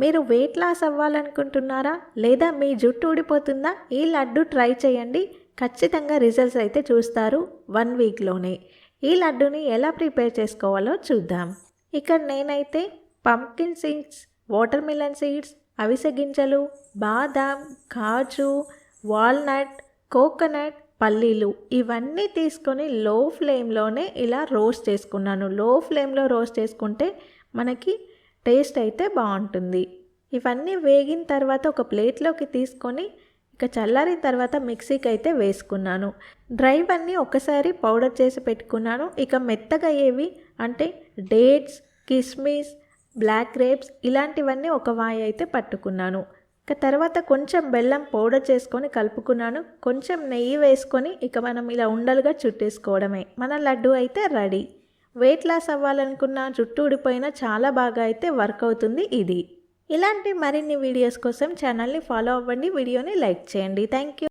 మీరు weight loss అవ్వాలనుకుంటున్నారా లేదా మీ జుట్టు ఊడిపోతుందా? ఈ లడ్డు ట్రై చేయండి, ఖచ్చితంగా రిజల్ట్స్ అయితే చూస్తారు 1 వీక్లోనే. ఈ లడ్డుని ఎలా ప్రిపేర్ చేసుకోవాలో చూద్దాం. ఇక్కడ నేనైతే pumpkin seeds, water melon seeds, అవిసె గింజలు, బాదాం, కాజు, వాల్నట్, కోకోనట్, పల్లీలు ఇవన్నీ తీసుకొని లో ఫ్లేమ్లోనే ఇలా రోస్ట్ చేసుకున్నాను. లో ఫ్లేమ్లో రోస్ట్ చేసుకుంటే మనకి టేస్ట్ అయితే బాగుంటుంది. ఇవన్నీ వేగిన తర్వాత ఒక ప్లేట్లోకి తీసుకొని ఇక చల్లారిన తర్వాత మిక్సీకి అయితే వేసుకున్నాను. డ్రైవన్నీ ఒకసారి పౌడర్ చేసి పెట్టుకున్నాను. ఇక మెత్తగా అయ్యేవి అంటే డేట్స్, కిస్మిస్, బ్లాక్ గ్రేప్స్ ఇలాంటివన్నీ ఒక వాయి అయితే పట్టుకున్నాను. ఇక తర్వాత కొంచెం బెల్లం పౌడర్ చేసుకొని కలుపుకున్నాను. కొంచెం నెయ్యి వేసుకొని ఇక మనం ఇలా ఉండలుగా చుట్టేసుకోవడమే. మన లడ్డు అయితే రెడీ. వెయిట్ లాస్ అవ్వాలనుకున్న, జుట్టు ఊడిపోయినా చాలా బాగా అయితే వర్క్ అవుతుంది ఇది. ఇలాంటి మరిన్ని వీడియోస్ కోసం ఛానల్ని ఫాలో అవ్వండి, వీడియోని లైక్ చేయండి. Thank you.